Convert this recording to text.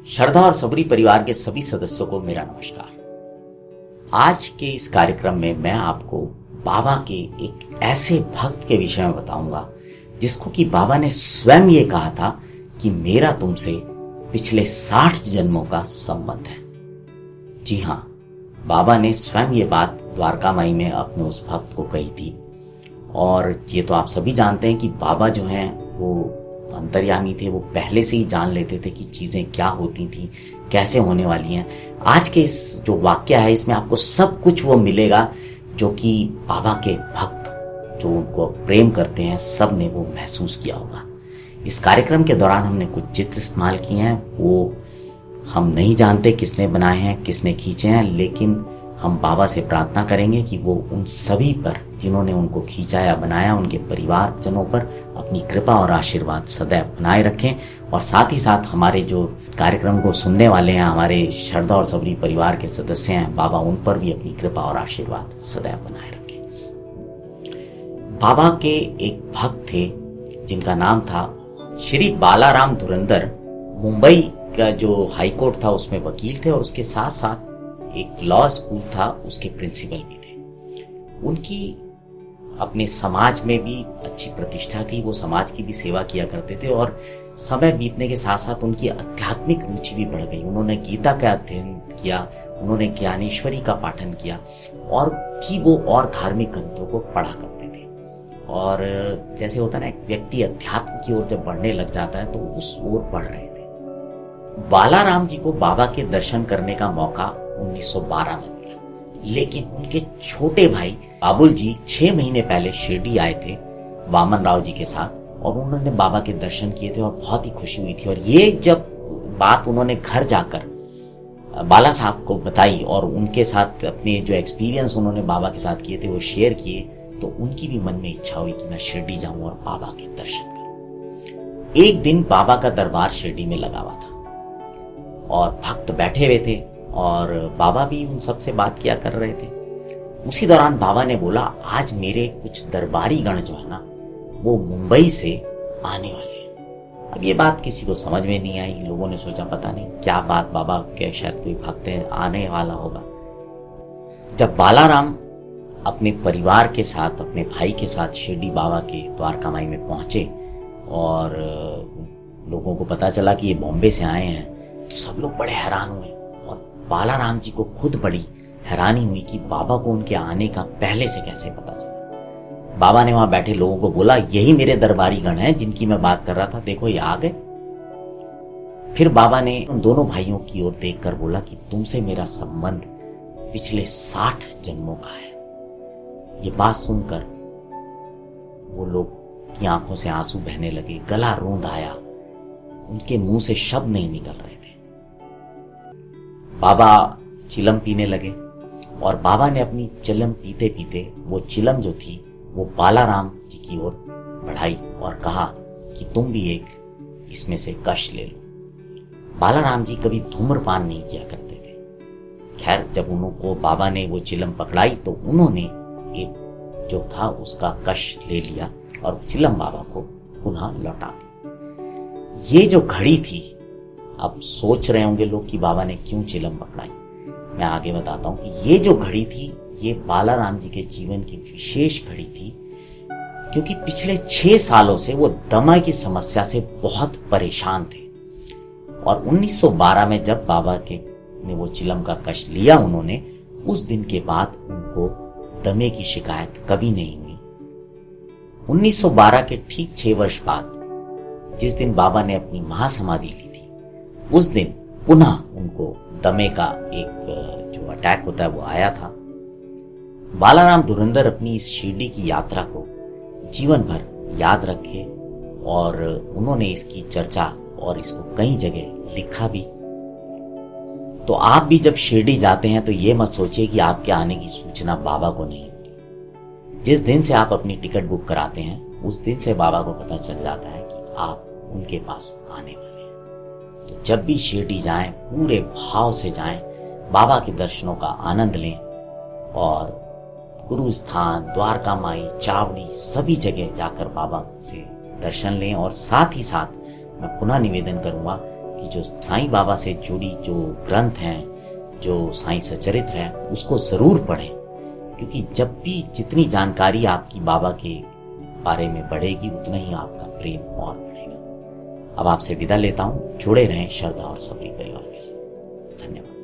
श्रद्धा और सबरी परिवार के सभी सदस्यों को मेरा नमस्कार। आज के इस कार्यक्रम में मैं आपको बाबा के एक ऐसे भक्त के विषय में बताऊंगा जिसको कि बाबा ने स्वयं ये कहा था कि मेरा तुमसे पिछले 60 जन्मों का संबंध है। जी हाँ, बाबा ने स्वयं ये बात द्वारका माई में अपने उस भक्त को कही थी। और ये तो आप सभी जानते हैं कि बाबा जो हैं वो अंतर्यामी थे, वो पहले से ही जान लेते थे कि चीजें क्या होती थी, कैसे होने वाली हैं। आज के इस जो वाक्य है इसमें आपको सब कुछ वो मिलेगा जो कि बाबा के भक्त जो उनको प्रेम करते हैं सब ने वो महसूस किया होगा। इस कार्यक्रम के दौरान हमने कुछ चित्र इस्तेमाल किए हैं, वो हम नहीं जानते किसने बनाए हैं, किसने खींचे हैं, लेकिन हम बाबा से प्रार्थना करेंगे कि वो उन सभी पर जिन्होंने उनको खींचा या बनाया, उनके परिवारजनों पर अपनी कृपा और आशीर्वाद सदैव बनाए रखें। और साथ ही साथ हमारे जो कार्यक्रम को सुनने वाले हैं, हमारे श्रद्धा और सबरी परिवार के सदस्य हैं, बाबा उन पर भी अपनी कृपा और आशीर्वाद सदैव बनाए रखें। बाबा के एक भक्त थे जिनका नाम था श्री बालाराम धुरंधर। मुंबई का जो हाईकोर्ट था उसमें वकील थे और उसके साथ साथ एक लॉ स्कूल था, उसके प्रिंसिपल भी थे। उनकी अपने समाज में भी अच्छी प्रतिष्ठा थी, वो समाज की भी सेवा किया करते थे और समय बीतने के साथ साथ उनकी आध्यात्मिक रुचि भी बढ़ गई। उन्होंने गीता का अध्ययन किया, उन्होंने ज्ञानेश्वरी का पाठन किया और भी वो और धार्मिक ग्रंथों को पढ़ा करते थे। और जैसे होता है ना, एक व्यक्ति अध्यात्म की ओर जब बढ़ने लग जाता है तो उस ओर बढ़ रहे थे। बालाराम जी को बाबा के दर्शन करने का मौका 1912 में मिला, लेकिन उनके छोटे भाई बाबुल जी 6 महीने पहले शिरडी आए थे वामन राव जी के साथ और उन्होंने बाबा के दर्शन किए थे और बहुत ही खुशी हुई थी। और ये जब बात उन्होंने घर जाकर बाला साहब को बताई और उनके साथ अपने जो एक्सपीरियंस उन्होंने बाबा के साथ किए थे वो शेयर किए, तो उनकी भी मन में इच्छा हुई कि मैं शिरडी जाऊं और बाबा के दर्शन करूं। एक दिन बाबा का दरबार शिरडी में लगा हुआ था और भक्त बैठे हुए थे और बाबा भी उन सबसे बात किया कर रहे थे। उसी दौरान बाबा ने बोला, आज मेरे कुछ दरबारी गण जो है ना वो मुंबई से आने वाले हैं। अब ये बात किसी को समझ में नहीं आई। लोगों ने सोचा पता नहीं क्या बात, बाबा के शायद कोई भक्त है आने वाला होगा। जब बालाराम अपने परिवार के साथ, अपने भाई के साथ शिरडी बाबा के द्वारका माई में पहुंचे और लोगों को पता चला कि ये बॉम्बे से आए हैं, तो सब लोग बड़े हैरान हुए और बालाराम जी को खुद बड़ी हैरानी हुई कि बाबा को उनके आने का पहले से कैसे पता चला। बाबा ने वहां बैठे लोगों को बोला, यही मेरे दरबारी गण हैं जिनकी मैं बात कर रहा था, देखो ये आ गए। फिर बाबा ने उन दोनों भाइयों की ओर देखकर बोला कि तुमसे मेरा संबंध पिछले 60 जन्मों का है। ये बात सुनकर वो लोग की आंखों से आंसू बहने लगे, गला रूंध आया, उनके मुंह से शब्द नहीं निकल रहे थे। बाबा चिलम पीने लगे और बाबा ने अपनी चिलम पीते पीते वो चिलम जो थी वो बालाराम जी की ओर बढ़ाई और कहा कि तुम भी एक इसमें से कश ले लो। बालाराम जी कभी धूम्रपान नहीं किया करते थे। खैर, जब उनको बाबा ने वो चिलम पकड़ाई तो उन्होंने एक जो था उसका कश ले लिया और चिलम बाबा को पुनः लौटा दी। ये जो घड़ी थी, अब सोच रहे होंगे लोग कि बाबा ने क्यों चिलम पकड़ाई। मैं आगे बताता हूं कि ये जो घड़ी थी ये बालाराम जी के जीवन की विशेष घड़ी थी, क्योंकि पिछले 6 सालों से वो दमा की समस्या से बहुत परेशान थे। और 1912 में जब बाबा के ने वो चिलम का कश लिया उन्होंने, उस दिन के बाद उनको दमे की शिकायत कभी नहीं हुई। 1912 के ठीक 6 वर्ष बाद जिस दिन बाबा ने अपनी महासमाधि ली थी, उस दिन पुनः उनको दमे का एक जो अटैक होता है वो आया था। बालाराम धुरंधर अपनी इस शिरडी की यात्रा को जीवन भर याद रखे और उन्होंने इसकी चर्चा और इसको कई जगह लिखा भी। तो आप भी जब शिरडी जाते हैं तो ये मत सोचिए कि आपके आने की सूचना बाबा को नहीं होती। जिस दिन से आप अपनी टिकट बुक कराते हैं उस दिन से बाबा को पता चल जाता है कि आप उनके पास आने वाले हैं। तो जब भी शिरडी जाएं, पूरे भाव से जाएं, बाबा के दर्शनों का आनंद लें और गुरु स्थान, द्वारका माई, चावड़ी सभी जगह जाकर बाबा से दर्शन लें। और साथ ही साथ मैं पुनः निवेदन करूंगा कि जो साईं बाबा से जुड़ी जो ग्रंथ हैं, जो साईं सचरित्र है, उसको ज़रूर पढ़ें, क्योंकि जब भी जितनी जानकारी आपकी बाबा के बारे में बढ़ेगी उतना ही आपका प्रेम और बढ़ेगा। अब आपसे विदा लेता हूँ। जुड़े रहें श्रद्धा और सबरी परिवार के साथ। धन्यवाद।